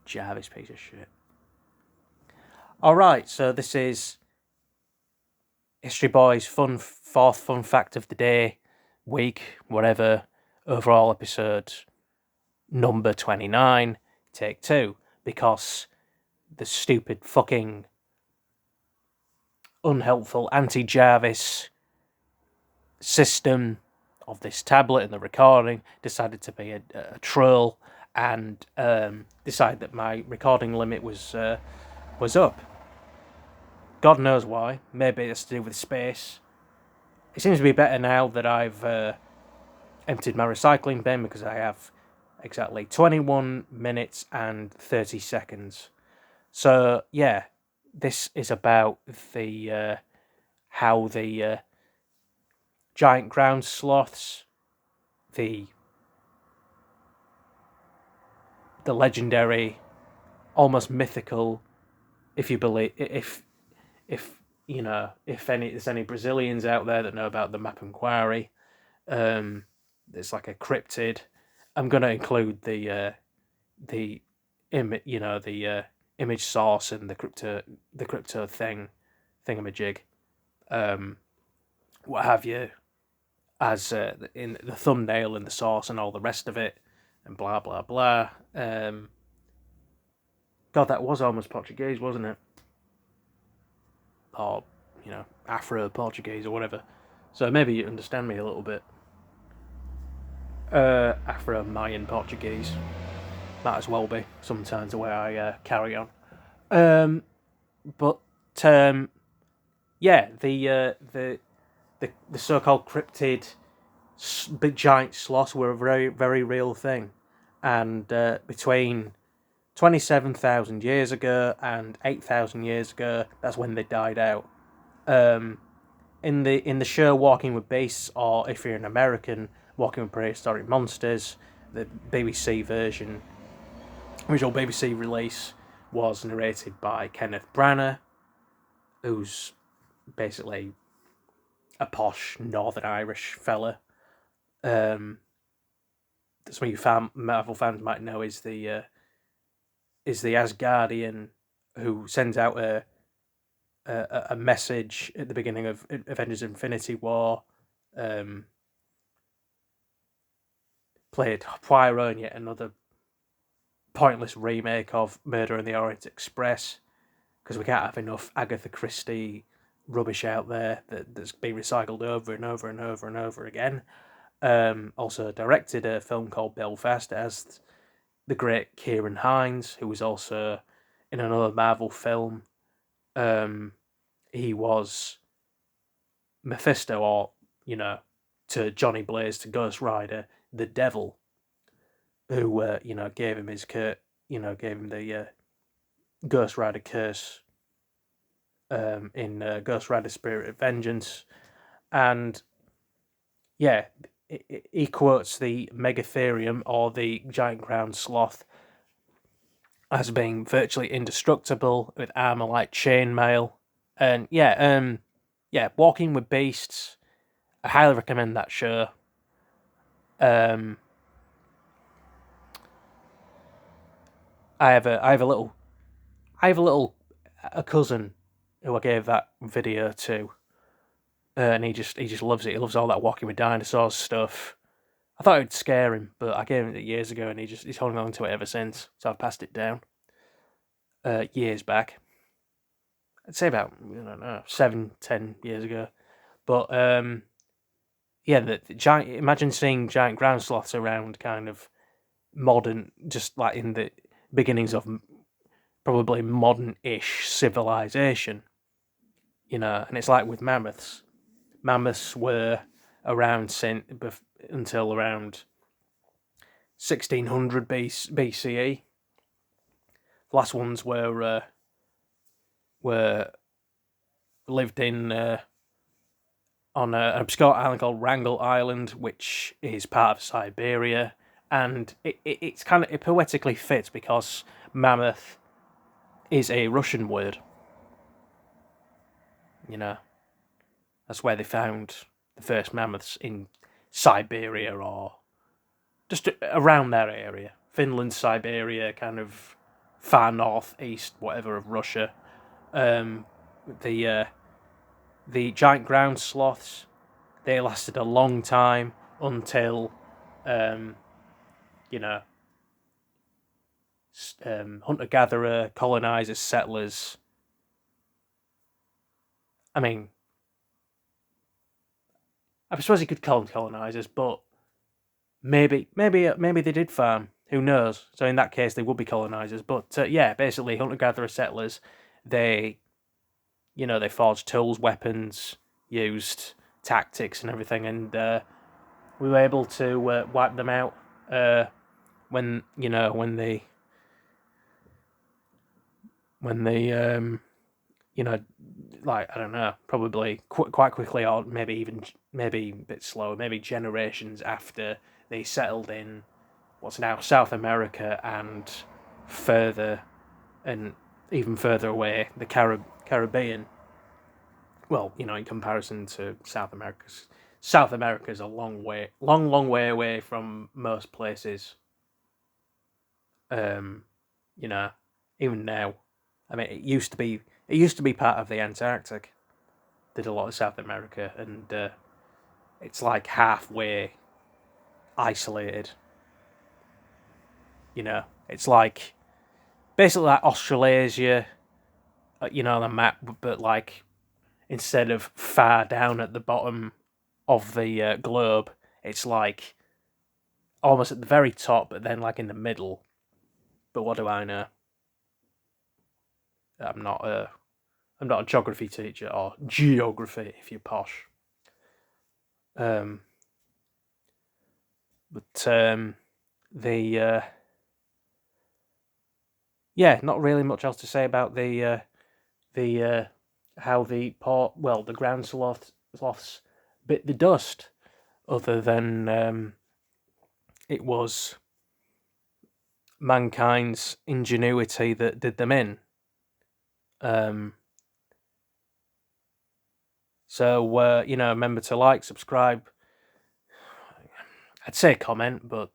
Jarvis piece of shit. Alright, so this is History Boy's fourth fun fact of the day, week, whatever, overall episode number 29, take 2, because the stupid fucking unhelpful anti-Jarvis system of this tablet and the recording decided to be a troll and decided that my recording limit was up. God knows why. Maybe it's to do with space. It seems to be better now that I've emptied my recycling bin, because I have exactly 21 minutes and 30 seconds. So, yeah, this is about the how the giant ground sloths, the legendary, almost mythical, if you believe, if you know, if there's any Brazilians out there that know about the Map Quarry, it's like a cryptid. I'm gonna include the image source and the crypto thingamajig, what have you, as in the thumbnail and the source and all the rest of it, and blah blah blah. God, that was almost Portuguese, wasn't it? Or, Afro-Portuguese or whatever. So maybe you understand me a little bit. Afro-Mayan Portuguese. Might as well be, sometimes, the way I carry on. But yeah, the so-called cryptid big giant sloths were a very, very real thing. And between 27,000 years ago and 8,000 years ago, that's when they died out. In the show Walking with Beasts, or if you're an American, Walking with Prehistoric Monsters, the BBC version, original BBC release, was narrated by Kenneth Branagh, who's basically a posh Northern Irish fella. Some of you Marvel fans might know is the Asgardian who sends out a message at the beginning of Avengers Infinity War, played Poirot in yet another pointless remake of Murder in the Orient Express, because we can't have enough Agatha Christie rubbish out there that's been recycled over and over and over and over again. Also directed a film called Belfast as the great Kieran Hines, who was also in another Marvel film. He was Mephisto, or, to Johnny Blaze, to Ghost Rider, the devil, who, gave him the Ghost Rider curse in Ghost Rider Spirit of Vengeance. And, yeah, he quotes the Megatherium, or the giant ground sloth, as being virtually indestructible with armor like chainmail. And Walking with Beasts, I highly recommend that show. I have a cousin who I gave that video to, and he just loves it. He loves all that Walking with Dinosaurs stuff. I thought it would scare him, but I gave him it years ago, and he's holding on to it ever since. So I've passed it down. Years back, I'd say about 7-10 years ago. But the giant. Imagine seeing giant ground sloths around, kind of modern, just like in the beginnings of probably modern-ish civilization. And it's like with mammoths. Mammoths were around until around 1600 BCE. The last ones were lived in on an obscure island called Wrangel Island, which is part of Siberia, and it poetically fits because mammoth is a Russian word. That's where they found the first mammoths, in Siberia, or just around that area. Finland, Siberia, kind of far north, east, whatever of Russia. The giant ground sloths, they lasted a long time until, you know, hunter-gatherer, colonizers, settlers. I mean, I suppose you could call them colonizers, but maybe they did farm. Who knows? So in that case, they would be colonizers. But yeah, basically, hunter-gatherer settlers, they, they forged tools, weapons, used tactics and everything, and we were able to wipe them out when they like, I don't know, probably quite quickly, or maybe a bit slower, maybe generations after they settled in what's now South America and further, and even further away, the Caribbean. Well, in comparison to South America, South America is a long way away from most places. You know, even now, I mean, it used to be part of the Antarctic. Did a lot of South America, and it's like halfway isolated. It's like basically like Australasia, on the map, but like instead of far down at the bottom of the globe, it's like almost at the very top, but then like in the middle. But what do I know? I'm not a geography teacher, or geography if you're posh. But the yeah, not really much else to say about the how the ground sloths bit the dust, other than it was mankind's ingenuity that did them in. So remember to like, subscribe. I'd say comment, but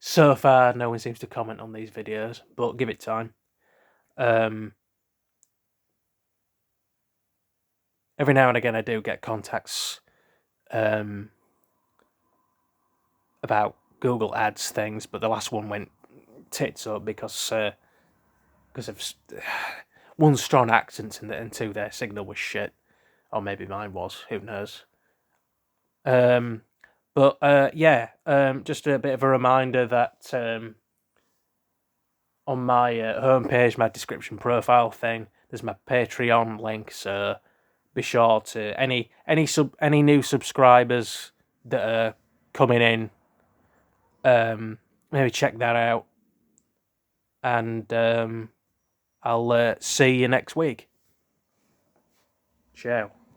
so far no one seems to comment on these videos. But give it time. Every now and again I do get contacts about Google Ads things, but the last one went tits up because of one, strong accent, and two, their signal was shit, or maybe mine was. Who knows? But just a bit of a reminder that on my homepage, my description profile thing, there's my Patreon link. So be sure to any new subscribers that are coming in, maybe check that out, and I'll see you next week. Ciao.